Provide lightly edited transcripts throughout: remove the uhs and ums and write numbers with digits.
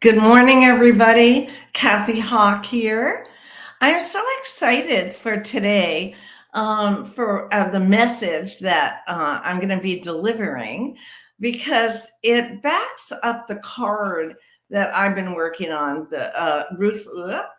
Good morning, everybody. Kathy Hawk here. I'm so excited for today for the message that I'm going to be delivering because it backs up the card that I've been working on, the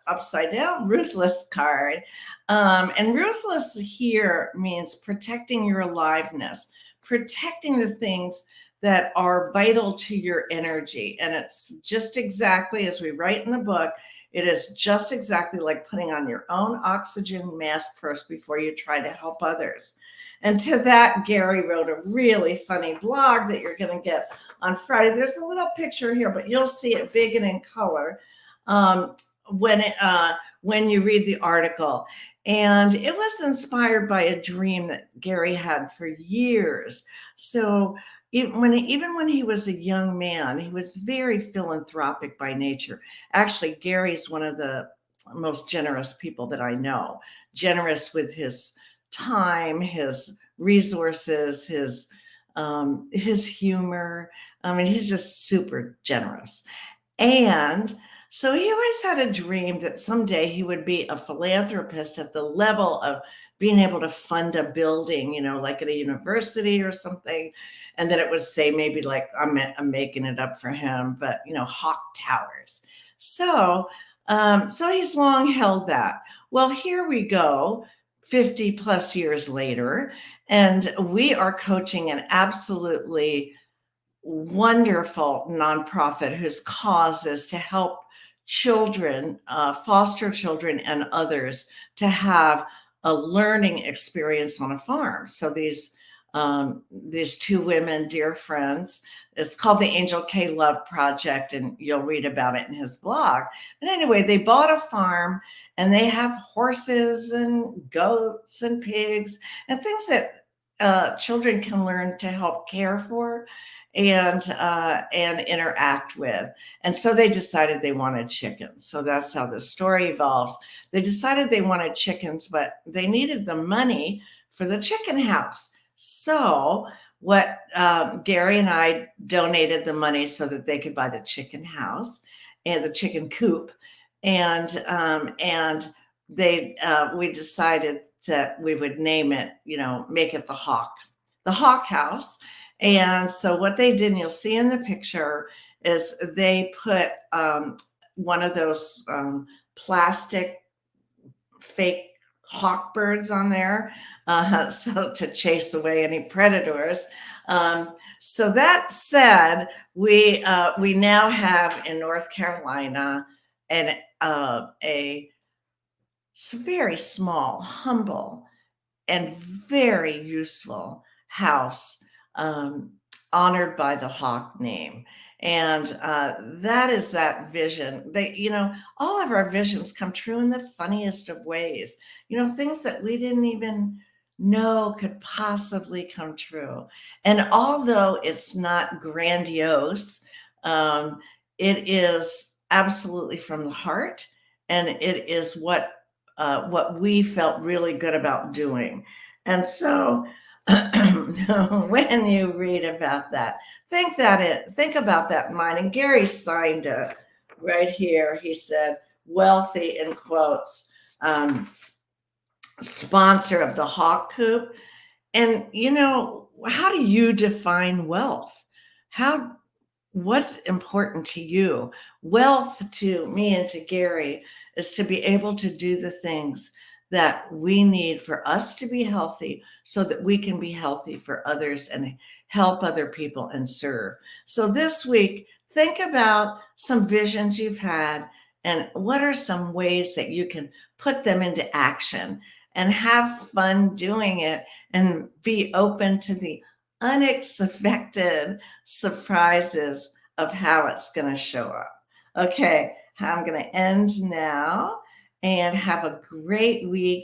upside down ruthless card. And ruthless here means protecting your aliveness, protecting the things that are vital to your energy. And it's just exactly as we write in the book, it is just exactly like putting on your own oxygen mask first before you try to help others. And to that, Gary wrote a really funny blog that you're going to get on Friday. There's a little picture here, but you'll see it big and in color um, when you read the article. And it was inspired by a dream that Gary had for years. So even when he was a young man, he was very philanthropic by nature. Actually, Gary's one of the most generous people that I know. Generous with his time, his resources, his humor. I mean, he's just super generous. And so he always had a dream that someday he would be a philanthropist at the level of being able to fund a building, like at a university or something. And then it would say maybe like, I'm making it up for him, but Hawk Towers. So he's long held that. Well, here we go, 50 plus years later, and we are coaching an absolutely wonderful nonprofit whose cause is to help children, foster children, and others to have a learning experience on a farm. So these two women, dear friends, it's called the Angel K Love Project, and you'll read about it in his blog. And anyway, they bought a farm and they have horses and goats and pigs and things that children can learn to help care for and interact with. And so they decided they wanted chickens. So that's how the story evolves. They decided they wanted chickens, but they needed the money for the chicken house. So what Gary and I donated the money so that they could buy the chicken house and the chicken coop, and we decided that we would name it, make it the Hawk House. And so what they did, and you'll see in the picture, is they put one of those plastic fake hawk birds on there, so to chase away any predators. So that said, we now have in North Carolina a very small, humble, and very useful house um, honored by the hawk name. And that is that vision. All of our visions come true in the funniest of ways. Things that we didn't even know could possibly come true. And although it's not grandiose, it is absolutely from the heart, and it is what we felt really good about doing. And so when you read about that, think about that in mind. And Gary signed it right here. He said, wealthy in quotes, sponsor of the Hawk Coop. And how do you define wealth? What's important to you? Wealth to me and to Gary is to be able to do the things that we need for us to be healthy so that we can be healthy for others and help other people and serve. So this week, think about some visions you've had and what are some ways that you can put them into action and have fun doing it and be open to the unexpected surprises of how it's going to show up. Okay, I'm going to end now and have a great week.